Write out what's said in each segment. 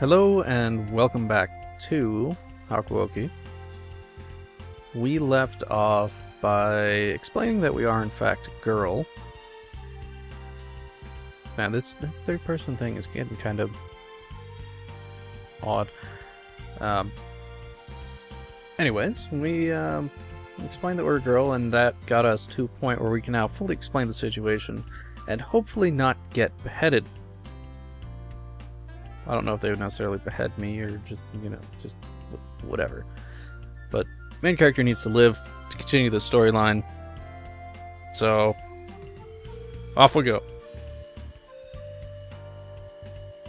Hello and welcome back to Hakuoki. We left off by explaining that we are in fact a girl. Man, this third person thing is getting kind of odd. Anyways, we explained that we're a girl, and that got us to a point where we can now fully explain the situation and hopefully not get beheaded. I don't know if they would necessarily behead me or just, just whatever. But main character needs to live to continue the storyline. So, off we go.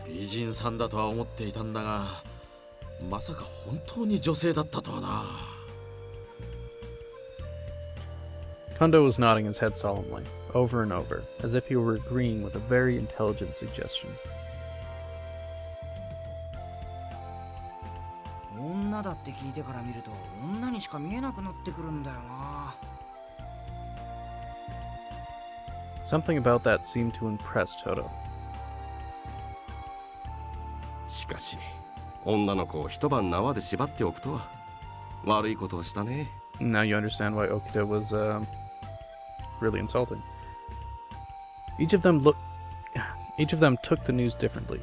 美人さんだとは思っていたんだが、まさか本当に女性だったとはな。Kondo was nodding his head solemnly, over and over, as if he were agreeing with a very intelligent suggestion. 女だって聞いてから見ると女にしか見えなくなってくるんだよな。 Something about that seemed to impress Toto. しかし、女の子を一晩縄で縛っておくとは悪いことをしたね。 Now you understand why Okita was really insulting. Each of them took the news differently.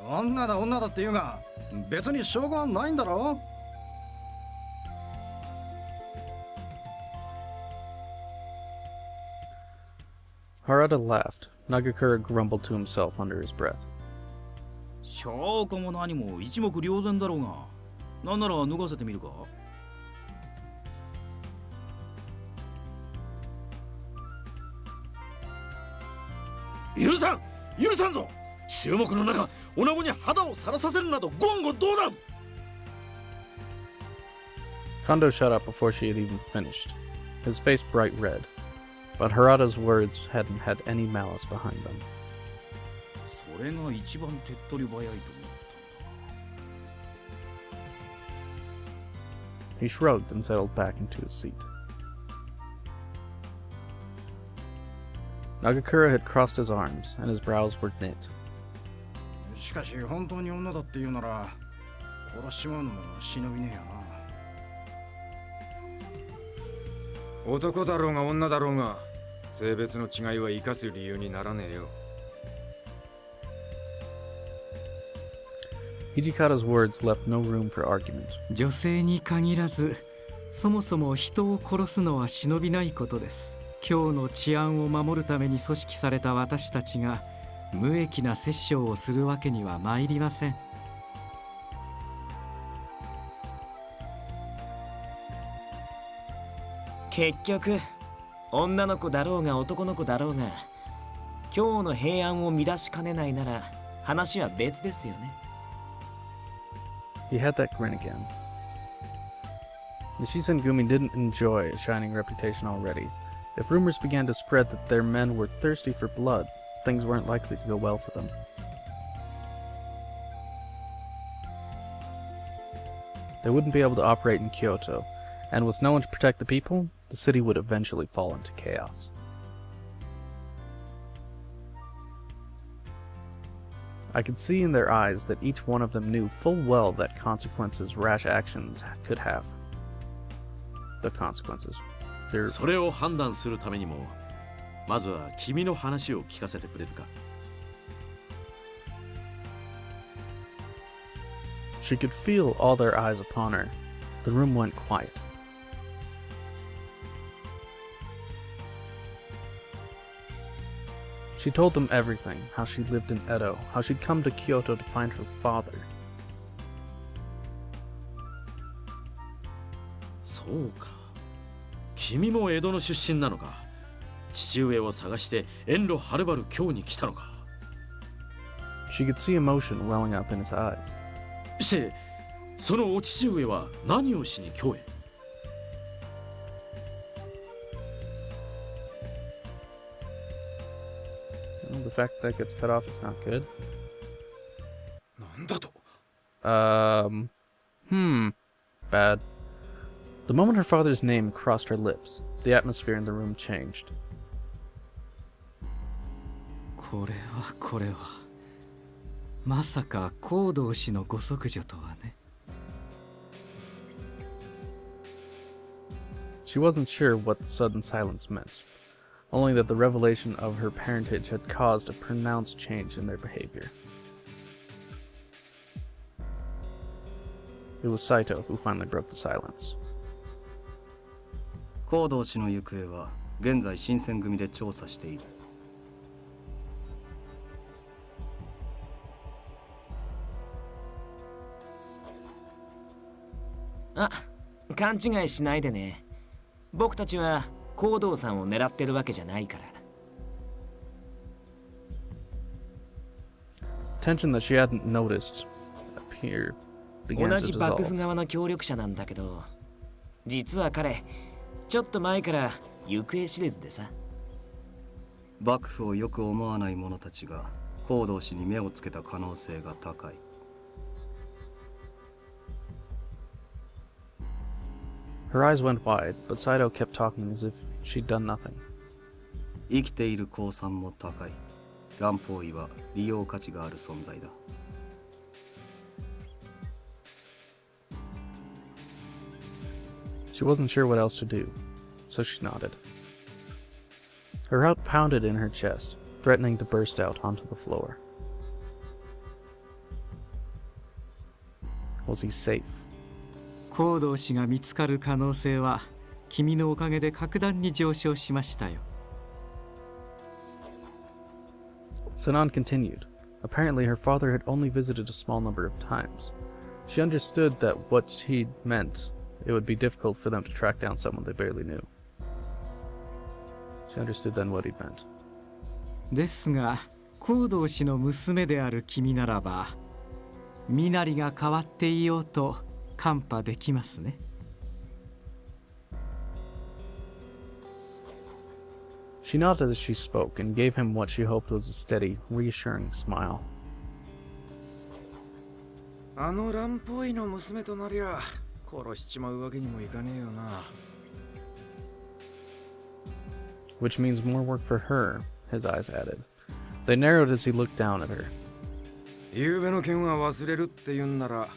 女だって言うが、別に証拠はないんだろ。 Harada laughed. Nagakura grumbled to himself under his breath. 証拠も何も一目瞭然だろうが、なんなら脱がせてみるか。許さんぞ。注目の中、女子に肌をさらさせるなど言語道断。 Kondo shut up before she had even finished, his face bright red. But Harada's words hadn't had any malice behind them. それが一番手っ取り早いと思ったんだ。 He shrugged and settled back into his seat. Nagakura had crossed his arms, and his brows were knit. しかし本当に女だって言うなら、殺しちまうのも忍びねえよな。 男だろうが女だろうが性別の違いは生かす理由にならねえよ。 Hijikata's words left no room for argument. 女性に限らず、そもそも人を殺すのは忍びないことです。今日の治安を守るために組織された私たちが無益な殺生をするわけには参りません。 結局女の子だろうが男の子だろうが今日の平安を乱しかねないなら話は別ですよね。 He had that grin again. The Shinsengumi didn't enjoy a shining reputation already. If rumors began to spread that their men were thirsty for blood, things weren't likely to go well for them. They wouldn't be able to operate in Kyoto, and with no one to protect the people, the city would eventually fall into chaos. I could see in their eyes that each one of them knew full well that consequences rash actions could have. The consequences. それを判断するためにも、まずは君の話を聞かせてくれるか。 She could feel all their eyes upon her. The room went quiet. She told them everything, how she lived in Edo, how she'd come to Kyoto to find her father. そうか。君も江戸の出身なのか。父上を探して遠路はるばる京に来たのか。 She could see emotion welling up in his eyes. して、そのお父上は何をしに京へ。 The fact that gets cut off is not good. なんだと。 Bad. The moment her father's name crossed her lips, the atmosphere in the room changed. これはまさか行動氏のご息女とはね。She wasn't sure what the sudden silence meant, only that the revelation of her parentage had caused a pronounced change in their behavior. It was Saito who finally broke the silence. 行動氏の行方は現在新選組で調査している。あ、勘違いしないでね。僕たちは行動さんを狙ってるわけじゃないから。Tension that she hadn't noticed began 同 to じ幕 dissolve. 府側の協力者なんだけど、実は彼ちょっと前から行方知れずでさ。幕府をよく思わない者たちが行動氏に目をつけた可能性が高い。Her eyes went wide, but Saito kept talking as if she'd done nothing. 生きている公算も高い。乱方医は利用価値がある存在だ。She wasn't sure what else to do, so she nodded. Her heart pounded in her chest, threatening to burst out onto the floor. Was he safe? 行動氏が見つかる可能性は君のおかげで格段に上昇しましたよ。Sanan continued. Apparently her father had only visited a small number of times. She understood that what he'd meant, it would be difficult for them to track down someone they barely knew. She understood then what he'd meant. ですが行動氏の娘である君ならば身なりが変わっていようと看破できますね。She nodded as she spoke and gave him what she hoped was a steady, reassuring smile. あの乱歩医の娘となりゃ殺しちまうわけにもいかねえよな。Which means more work for her, his eyes added. They narrowed as he looked down at her. 昨べの件は忘れるって言うんなら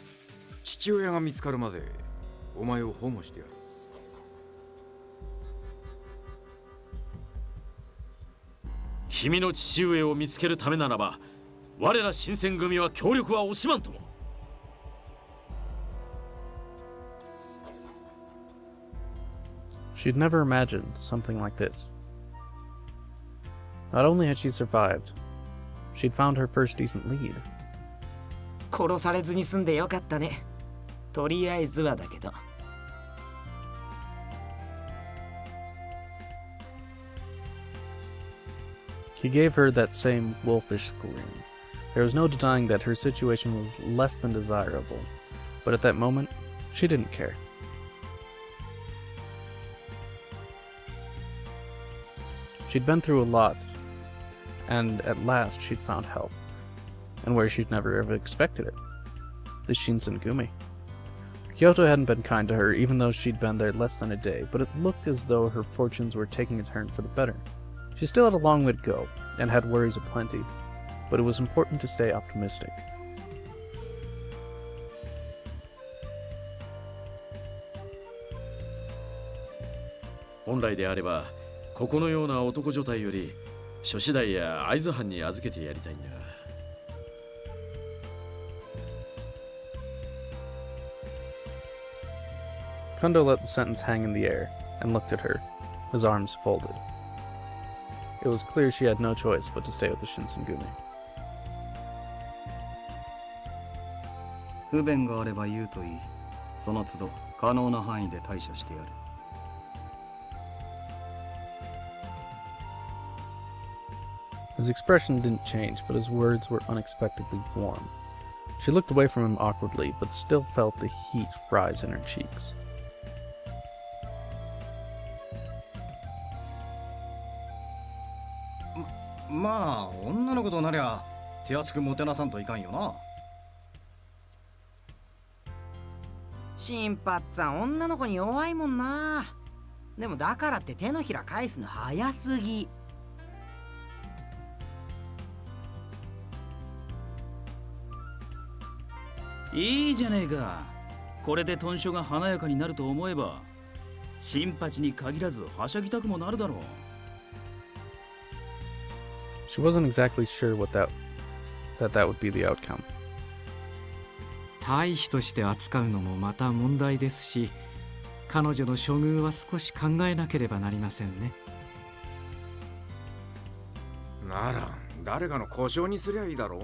父親が見つかるまでお前を保護してやる。君の父上を見つけるためならば我ら新選組は協力は惜しまんとも。She'd never imagined something like this. Not only had she survived, she'd found her first decent lead. 殺されずに済んでよかったね。とりあえずはだけど。He gave her that same wolfish grin. There was no denying that her situation was less than desirable, but at that moment, she didn't care. She'd been through a lot, and at last she'd found help, and where she'd never have expected it. The Shinsengumi. Kyoto hadn't been kind to her, even though she'd been there less than a day, but it looked as though her fortunes were taking a turn for the better. She still had a long way to go, and had worries aplenty, but it was important to stay optimistic. 本来であればここのような男女体より諸子代や会津藩に預けてやりたいんだが。Kondo let the sentence hang in the air and looked at her, his arms folded. It was clear she had no choice but to stay with the Shinsengumi. 不便があれば言うといい。その都度可能な範囲で対処してやる。His expression didn't change, but his words were unexpectedly warm. She looked away from him awkwardly, but still felt the heat rise in her cheeks. まあ女の子となりゃ手厚くもてなさんといかんよな。新八さん女の子に弱いもんな。でもだからって手のひら返すの早すぎ。いいじゃねえか。これで豚書が華やかになると思えば、新八に限らずはしゃぎたくもなるだろう。She wasn't exactly sure that would be the outcome. 大使として扱うのもまた問題ですし、彼女の処遇は少し考えなければなりませんね。なら誰かの故障にすりゃいいだろう。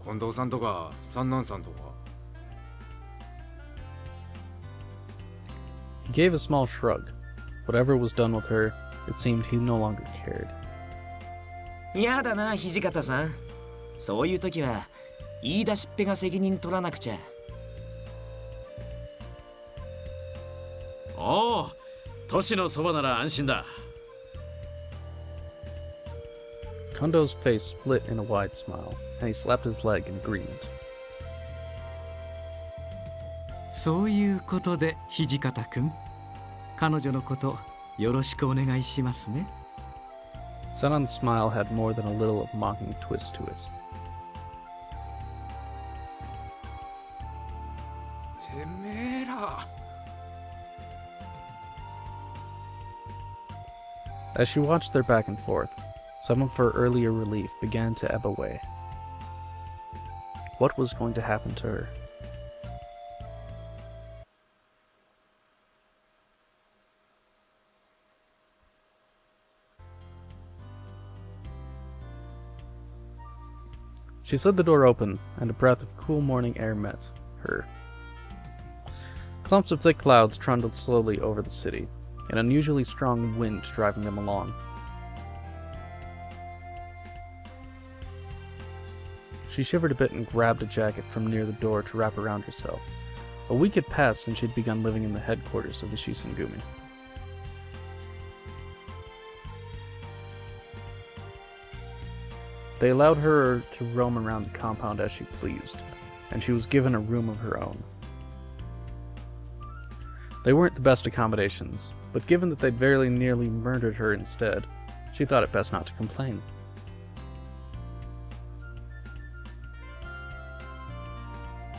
近藤さんとか三男さんとか。He gave a small shrug. Whatever was done with her, it seemed he no longer cared. やだな、土方さん。そういう時は言い出しっぺが責任取らなくちゃ。おお、都市のそばなら安心だ。Kondo's face split in a wide smile, and he slapped his leg in agreement. そういうことで土方くん、彼女のことよろしくお願いしますね。Senon's smile had more than a little of mocking twist to it. てめえら。As she watched their back and forth, some of her earlier relief began to ebb away. What was going to happen to her? She slid the door open, and a breath of cool morning air met her. Clumps of thick clouds trundled slowly over the city, an unusually strong wind driving them along. She shivered a bit and grabbed a jacket from near the door to wrap around herself. A week had passed since she'd begun living in the headquarters of the Shinsengumi. They allowed her to roam around the compound as she pleased, and she was given a room of her own. They weren't the best accommodations, but given that they'd very nearly murdered her instead, she thought it best not to complain.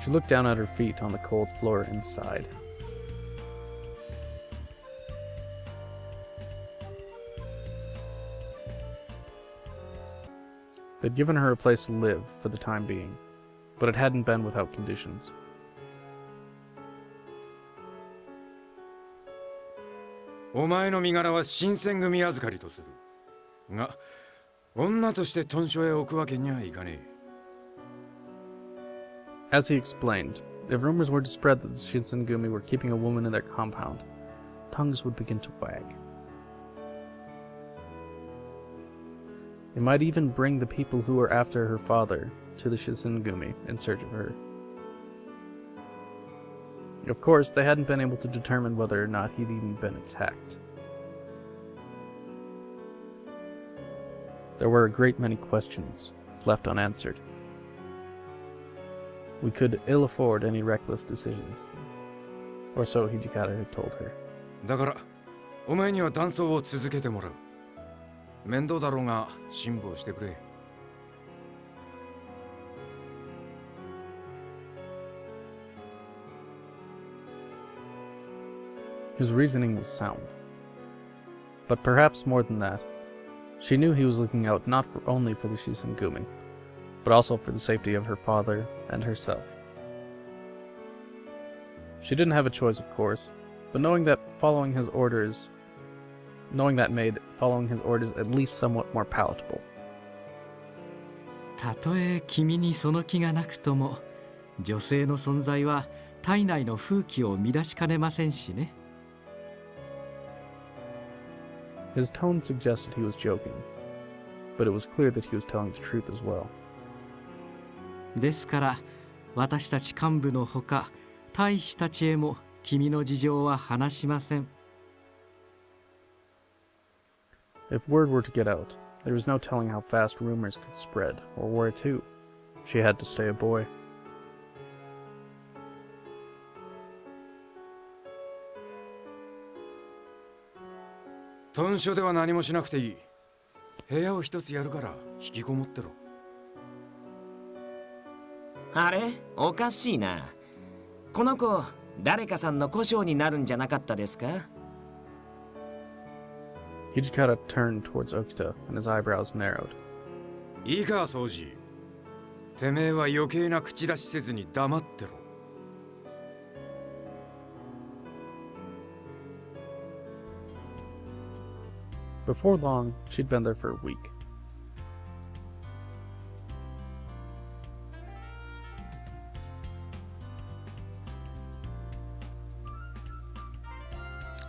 She looked down at her feet on the cold floor and sighed. They'd given her a place to live for the time being, but it hadn't been without conditions. お前の身柄は新選組預かりとする。が、女として豚書へ置くわけにはいかねえ。As he explained, if rumors were to spread that the Shinsengumi were keeping a woman in their compound, tongues would begin to wag. It might even bring the people who were after her father to the Shinsengumi in search of her. Of course, they hadn't been able to determine whether or not he'd even been attacked. There were a great many questions left unanswered. We could ill afford any reckless decisions, or so Hijikata had told her. だから、お前には断層を続けてもらう。面倒だろうが辛抱してくれ。His reasoning was sound. But perhaps more than that, she knew he was looking out not only for the Shinsengumi, but also for the safety of her father and herself. She didn't have a choice, of course, but knowing that made following his orders at least somewhat more palatable. たとえ君にその気がなくとも、女性の存在は体内の風紀を乱しかねませんしね。His tone suggested he was joking, but it was clear that he was telling the truth as well. ですから私たち幹部のほか大使たちへも君の事情は話しません。If word were to get out, there was no telling how fast rumors could spread, or where to. She had to stay a boy. 豚書では何もしなくていい。部屋を一つやるから引きこもってろ。あれおかしいな。この子、誰かさんの故障になるんじゃなかったですか？ Hijikata turned towards Okuta, and his eyebrows narrowed. いいか、掃除。てめえは余計な口出しせずに黙ってろ。Before long, she'd been there for a week.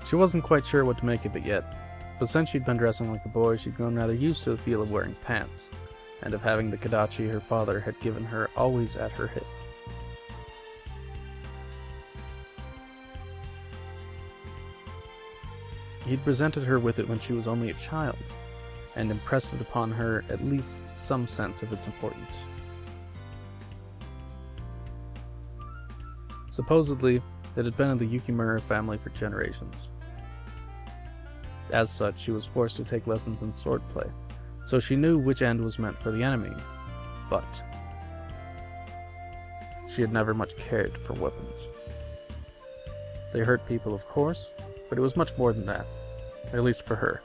She wasn't quite sure what to make of it yet, but since she'd been dressing like a boy, she'd grown rather used to the feel of wearing pants, and of having the kadachi her father had given her always at her hip. He'd presented her with it when she was only a child, and impressed it upon her at least some sense of its importance. Supposedly, it had been in the Yukimura family for generations. As such, she was forced to take lessons in swordplay, so she knew which end was meant for the enemy, but she had never much cared for weapons. They hurt people, of course, but it was much more than that, at least for her.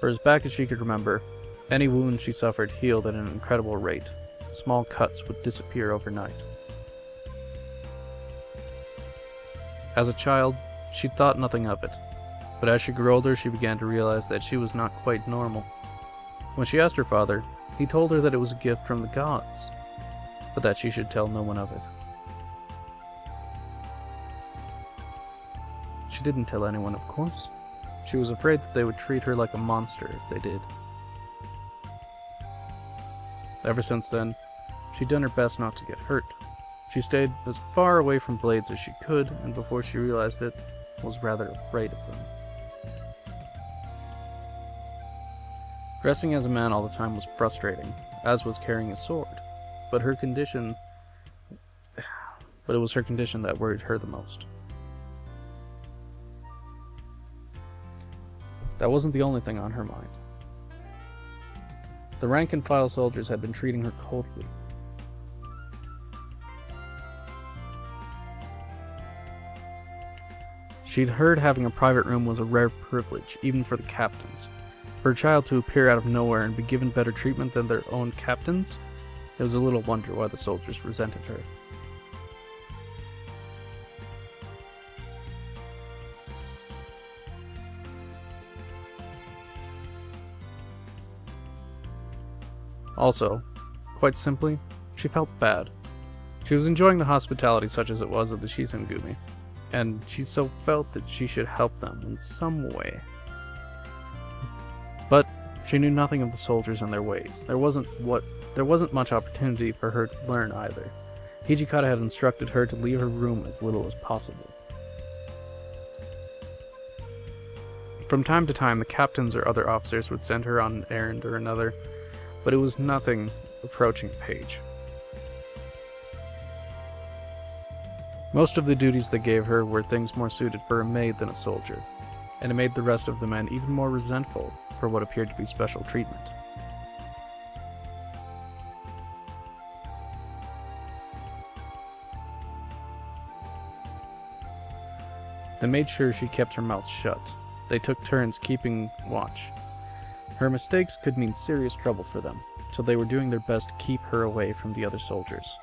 For as back as she could remember, any wound she suffered healed at an incredible rate. Small cuts would disappear overnight. As a child, she thought nothing of it, but as she grew older, she began to realize that she was not quite normal. When she asked her father, he told her that it was a gift from the gods, but that she should tell no one of it. She didn't tell anyone, of course. She was afraid that they would treat her like a monster if they did. Ever since then, she'd done her best not to get hurt. She stayed as far away from blades as she could, and before she realized it, was rather afraid of them. Dressing as a man all the time was frustrating, as was carrying a sword, but it was her condition that worried her the most. That wasn't the only thing on her mind. The rank-and-file soldiers had been treating her coldly. She'd heard having a private room was a rare privilege, even for the captains. For a child to appear out of nowhere and be given better treatment than their own captains, it was a little wonder why the soldiers resented her. Also, quite simply, she felt bad. She was enjoying the hospitality such as it was of the Shinsengumi, and she so felt that she should help them in some way. But she knew nothing of the soldiers and their ways. There wasn't much opportunity for her to learn either. Hijikata had instructed her to leave her room as little as possible. From time to time, the captains or other officers would send her on an errand or another, but it was nothing approaching Paige. Most of the duties they gave her were things more suited for a maid than a soldier, and it made the rest of the men even more resentful for what appeared to be special treatment. They made sure she kept her mouth shut. They took turns keeping watch. Her mistakes could mean serious trouble for them, so they were doing their best to keep her away from the other soldiers.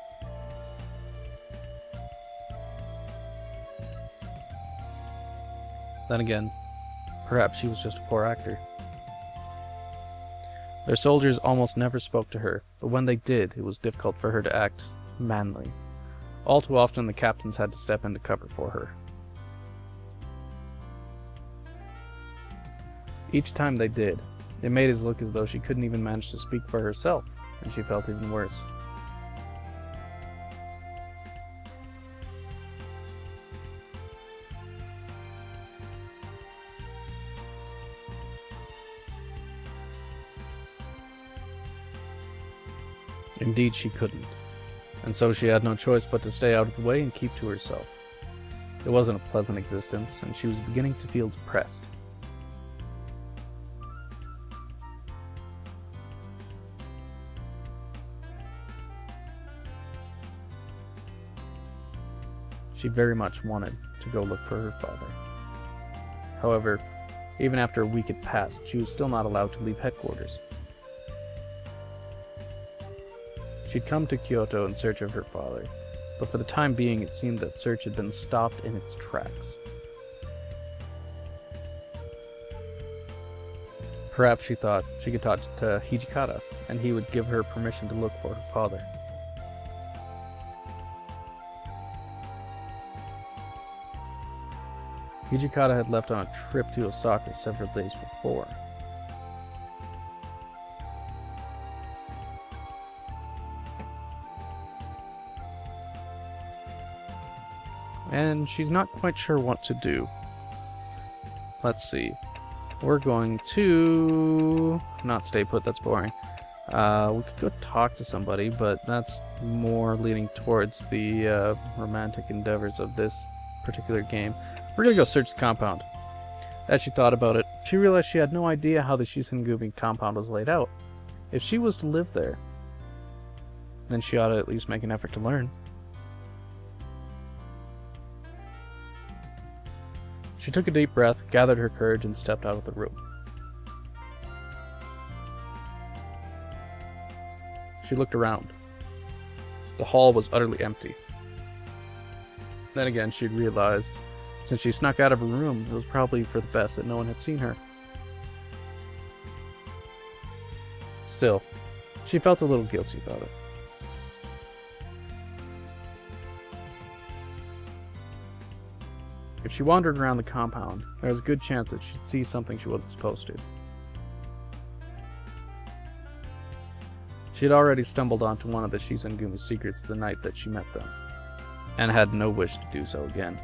Then again, perhaps she was just a poor actor. Their soldiers almost never spoke to her, but when they did, it was difficult for her to act manly. All too often, the captains had to step in to cover for her. Each time they did, it made it look as though she couldn't even manage to speak for herself, and she felt even worse. Indeed, she couldn't, and so she had no choice but to stay out of the way and keep to herself. It wasn't a pleasant existence, and she was beginning to feel depressed. She very much wanted to go look for her father. However, even after a week had passed, she was still not allowed to leave headquarters. She'd come to Kyoto in search of her father, but for the time being it seemed that search had been stopped in its tracks. Perhaps she thought she could talk to Hijikata, and he would give her permission to look for her father. Hijikata had left on a trip to Osaka several days before. And she's not quite sure what to do. Let's see. We're going to not stay put, that's boring. We could go talk to somebody, but that's more leaning towards the romantic endeavors of this particular game. We're gonna go search the compound. As she thought about it, she realized she had no idea how the Shinsengumi compound was laid out. If she was to live there, then she ought to at least make an effort to learn. She took a deep breath, gathered her courage, and stepped out of the room. She looked around. The hall was utterly empty. Then again, she'd realized, since she snuck out of her room, it was probably for the best that no one had seen her. Still, she felt a little guilty about it. If she wandered around the compound, there was a good chance that she'd see something she wasn't supposed to. She had already stumbled onto one of the Shinsengumi secrets the night that she met them, and had no wish to do so again.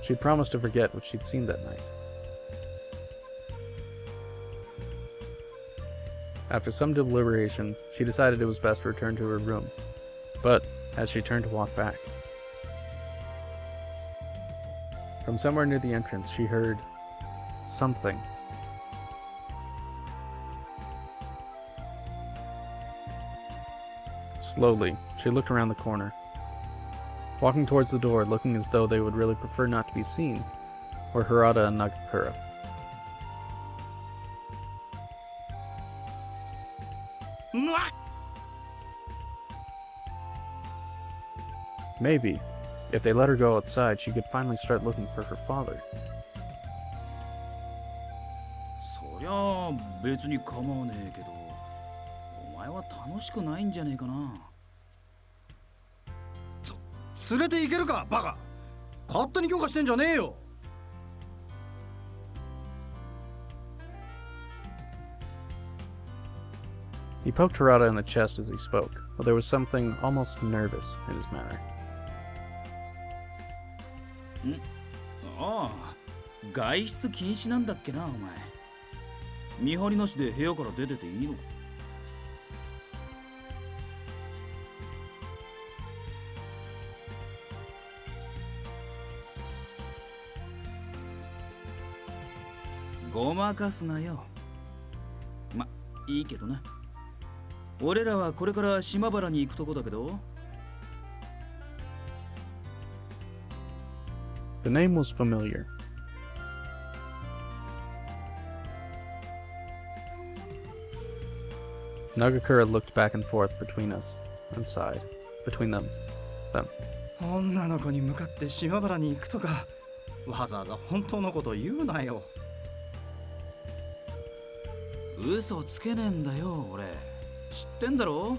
She'd promised to forget what she'd seen that night. After some deliberation, she decided it was best to return to her room. But, as she turned to walk back, from somewhere near the entrance, she heard something. Slowly, she looked around the corner. Walking towards the door, looking as though they would really prefer not to be seen, were Harada and Nagakura. Maybe, if they let her go outside, she could finally start looking for her father. そりゃあ別に構わねえけど、お前は楽しくないんじゃねえかな。連れて行けるかバカ。勝手に許可してんじゃねえよ。He poked Harada in the chest as he spoke, but there was something almost nervous in his manner. ああ、外出禁止なんだっけなお前。見張りなしで部屋から出てていいのか。ごまかすなよ。ま、いいけどな。俺らはこれから島原に行くとこだけど。The name was familiar. Nagakura looked back and forth between us and sighed. Between them. 女の子に向かって島原に行くとか、わざわざ本当のこと言うなよ。嘘つけねえんだよ俺。知ってんだろ。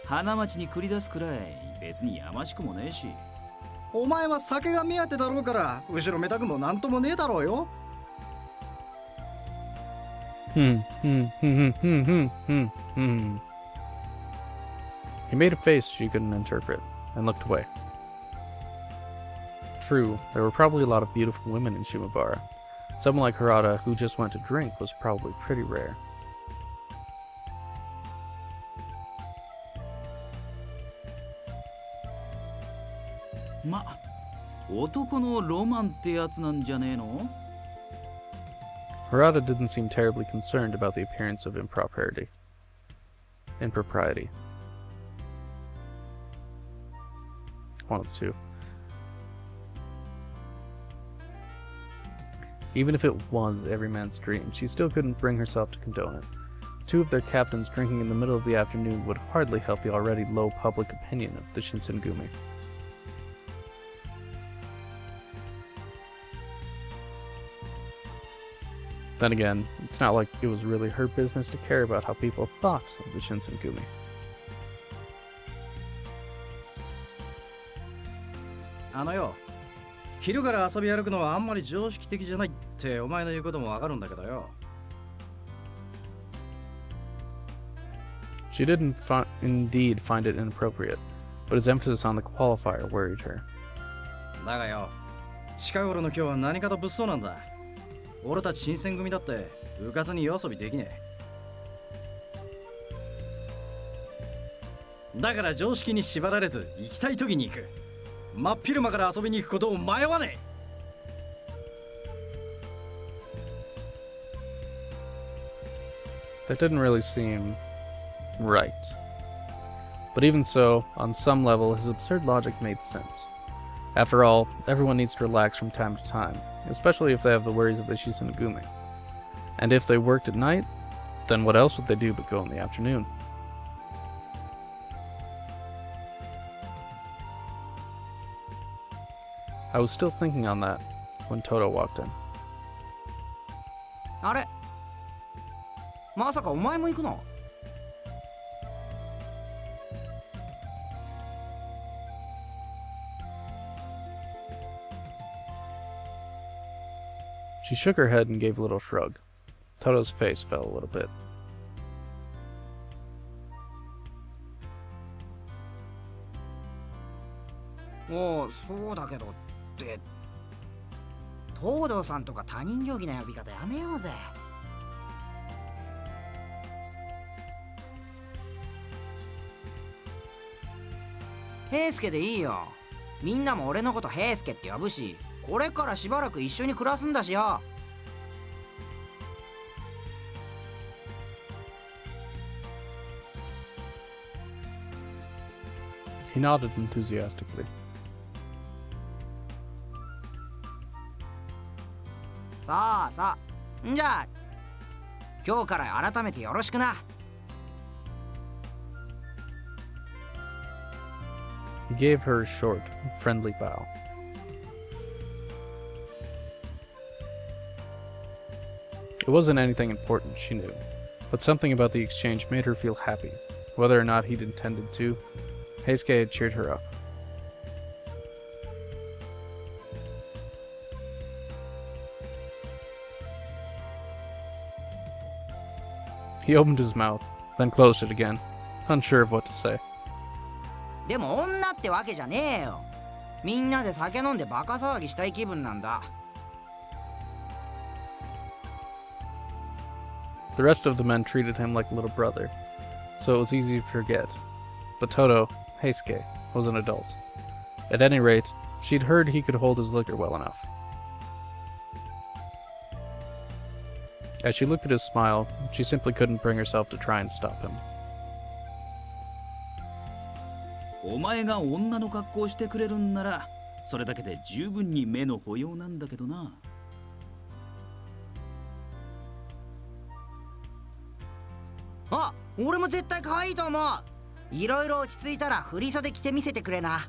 花町に繰り出すくらい別にやましくもねえし。お前は酒が目当てだろうから後ろめたくもなんともねえだろうよ。He made a face she couldn't interpret and looked away. True, there were probably a lot of beautiful women in Shimabara. Someone like Harada who just went to drink was probably pretty rare. Ma, 男のロマンってやつなんじゃねえの? Harada didn't seem terribly concerned about the appearance of impropriety. impropriety. One of the two. Even if it was every man's dream, she still couldn't bring herself to condone it. Two of their captains drinking in the middle of the afternoon would hardly help the already low public opinion of the Shinsengumi. Then again, it's not like it was really her business to care about how people thought of the Shinsengumi. Yo, 昼から遊び歩くのはあんまり常識的じゃないってお前の言うこともわかるんだけどよ。She didn't indeed find it inappropriate, but his emphasis on the qualifier worried her. だがよ、近頃の今日は何かと物騒なんだ。俺たち新選組だって浮かずに夜遊びできねえ。だから常識に縛られず行きたい時に行く。真っ昼間から遊びに行くことを迷わねえ。That didn't really seem right. But even so, on some level, his absurd logic made sense. After all, everyone needs to relax from time to time, especially if they have the worries of the Shinsengumi. And if they worked at night, then what else would they do but go in the afternoon? I was still thinking on that when Toto walked in. あれ、まさかお前も行くの？ She shook her head and gave a little shrug. Toto's face fell a little bit. もうそうだけどって東堂さんとか他人行儀な呼び方やめようぜ。平助でいいよ。みんなも俺のこと平助って呼ぶし、これからしばらく一緒に暮らすんだしよ。He nodded enthusiastically. さあさあ、んじゃあ今日から改めてよろしくな。He gave her a short, friendly bow. It wasn't anything important, she knew, but something about the exchange made her feel happy. Whether or not he'd intended to, Heisuke had cheered her up. He opened his mouth, then closed it again, unsure of what to say. でも女ってわけじゃねえよ。みんなで酒飲んでバカ騒ぎしたい気分なんだ。The rest of the men treated him like a little brother, so it was easy to forget. But Toto, Heisuke, was an adult. At any rate, she'd heard he could hold his liquor well enough. As she looked at his smile, she simply couldn't bring herself to try and stop him. お前が女の格好してくれるんなら、それだけで十分に目の保養なんだけどな。あ、俺も絶対可愛いと思う。いろいろ落ち着いたら振り袖着て見せてくれな。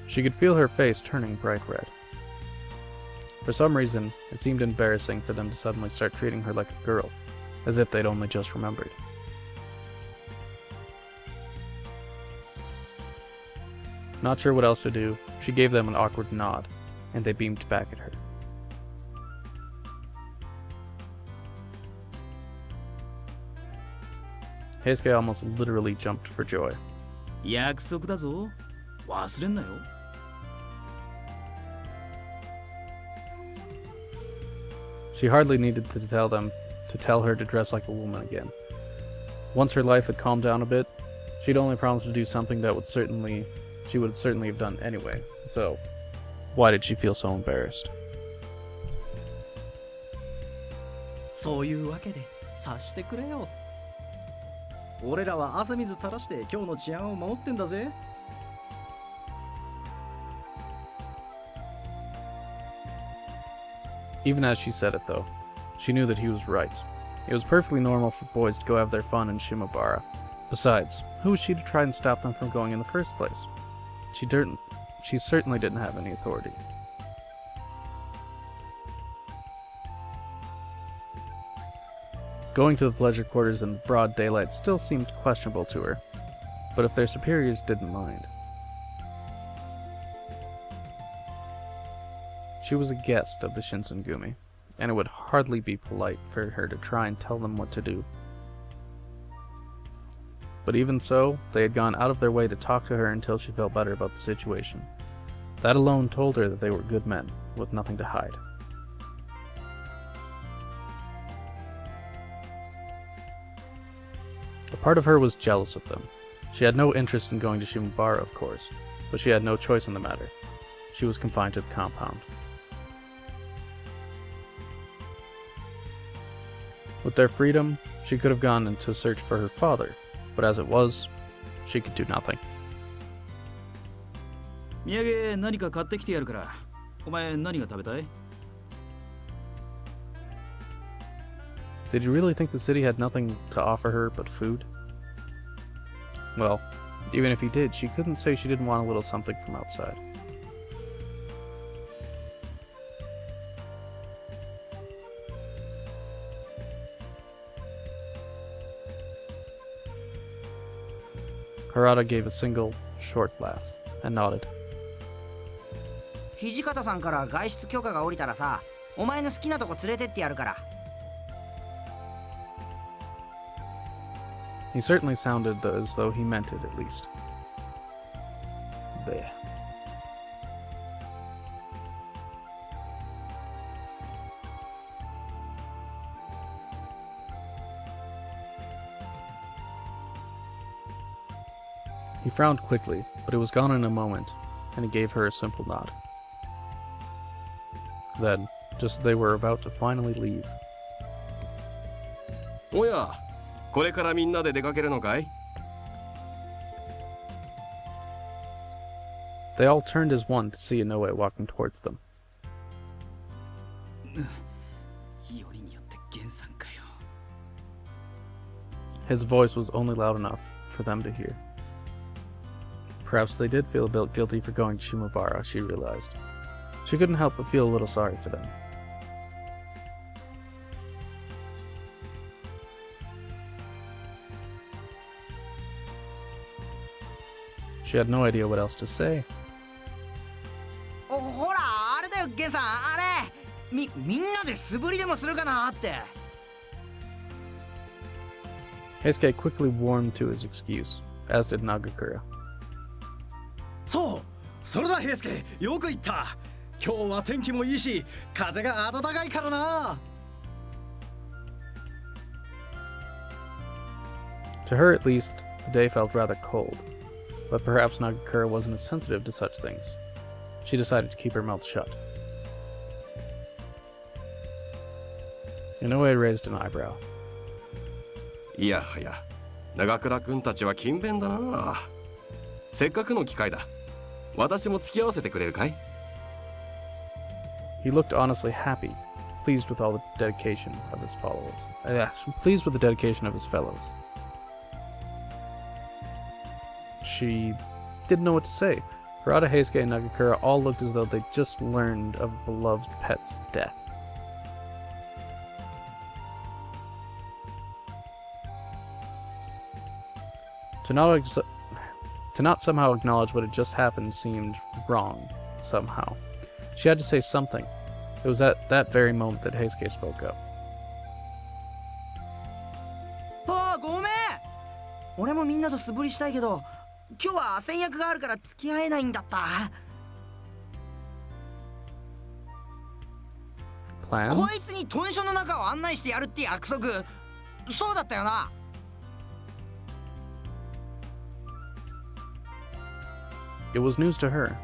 She could feel her face turning bright red. For some reason, it seemed embarrassing for them to suddenly start treating her like a girl, as if they'd only just remembered. Not sure what else to do, she gave them an awkward nod, and they beamed back at her. Heisuke almost literally jumped for joy. 約束だぞ。忘れんなよ。She hardly needed to tell her to dress like a woman again. Once her life had calmed down a bit, she'd only promised to do something that she would certainly have done anyway, so Why did she feel so embarrassed? そういうわけで察してくれよ。俺らは汗水垂らして今日の治安を守ってんだぜ。Even as she said it, though, she knew that he was right. It was perfectly normal for boys to go have their fun in Shimabara. Besides, who was she to try and stop them from going in the first place? She certainly didn't have any authority. Going to the pleasure quarters in broad daylight still seemed questionable to her, but if their superiors didn't mind. She was a guest of the Shinsengumi, and it would hardly be polite for her to try and tell them what to do. But even so, they had gone out of their way to talk to her until she felt better about the situation. That alone told her that they were good men, with nothing to hide. A part of her was jealous of them. She had no interest in going to Shimabara, of course, but she had no choice in the matter. She was confined to the compound. With their freedom, she could have gone in to search for her father, but as it was, she could do nothing. 土産何か買ってきてやるから。お前何が食べたい？ Did you really think the city had nothing to offer her but food? Well, even if he did, she couldn't say she didn't want a little something from outside. Harada gave a single, short laugh and nodded. 土方さんから外出許可が下りたらさ、お前の好きなとこ連れてってやるから。He certainly sounded as though he meant it, at least. There. He frowned quickly, but it was gone in a moment, and he gave her a simple nod. Then, just as they were about to finally leave, おや、これからみんなで出かけるのかい？ they all turned as one to see Inoue walking towards them. よりによって源さんかよ。 His voice was only loud enough for them to hear. Perhaps they did feel a bit guilty for going to Shimabara, she realized. She couldn't help but feel a little sorry for them. She had no idea what else to say. ほら、あれだよ、ゲンさん、あれ。みんなで素振りでもするかなって。Heisuke quickly warmed to his excuse, as did Nagakura. そう、それだ平介、よく言った。今日は天気もいいし、風が暖かいからな。To her at least, the day felt rather cold, but perhaps Nagakura wasn't as sensitive to such things. She decided to keep her mouth shut. Inoue raised an eyebrow. いやはや、長倉君たちは勤勉だな。せっかくの機会だ。私も付き合わせてくれるかい？ He looked honestly happy, pleased with all the dedication of his followers. Pleased with the dedication of his fellows. She didn't know what to say. Harada, Heisuke, and Nagakura all looked as though they'd just learned of a beloved pet's death. To not somehow acknowledge what had just happened seemed wrong, somehow. She had to say something. It was at that very moment that Heisuke spoke up. ああ、ごめん。俺もみんなと素振りしたいけど、今日は先約があるから付き合えないんだった。Plans? こいつに豚書の中を案内してやるって約束。そうだったよな。It was news to her.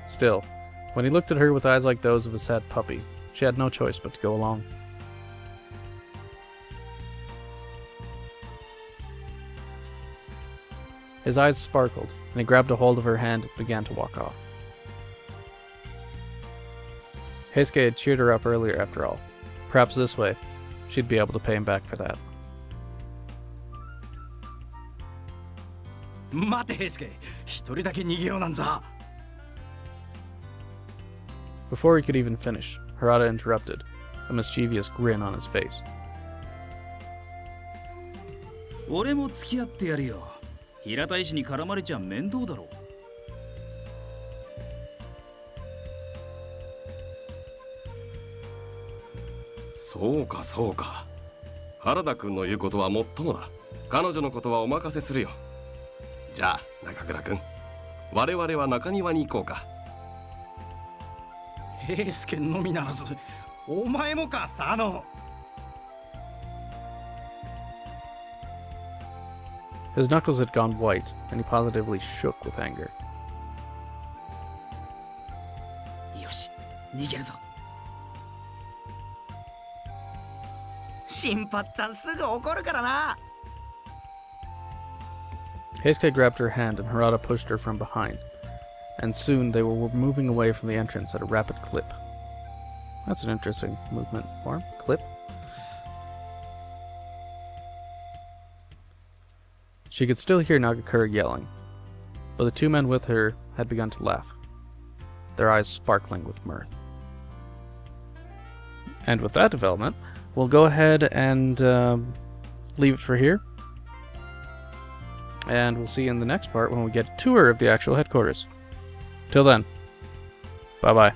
Still, When he looked at her with eyes like those of a sad puppy, she had no choice but to go along. His eyes sparkled, and he grabbed a hold of her hand and began to walk off. Heisuke had cheered her up earlier after all. Perhaps this way, she'd be able to pay him back for that. 待て平介、一人だけ逃げようなんざ。 Before he could even finish, Harada interrupted, a mischievous grin on his face. 俺も付き合ってやるよ。平田医師に絡まれちゃ面倒だろ。そうかそうか。原田君の言うことはもっともだ。彼女のことはお任せするよ。じゃあ中倉君、我々は中庭に行こうか。平介のみならず、お前もか、佐野。 His knuckles had gone white, and he positively shook with anger. よし、逃げるぞ。新八さんすぐ怒るからな。 Heisuke grabbed her hand and Harada pushed her from behind, and soon they were moving away from the entrance at a rapid clip. That's an interesting movement form. Clip. She could still hear Nagakura yelling, but the two men with her had begun to laugh, their eyes sparkling with mirth. And with that development, we'll go ahead and leave it for here. And we'll see you in the next part when we get a tour of the actual headquarters. Till then, bye-bye.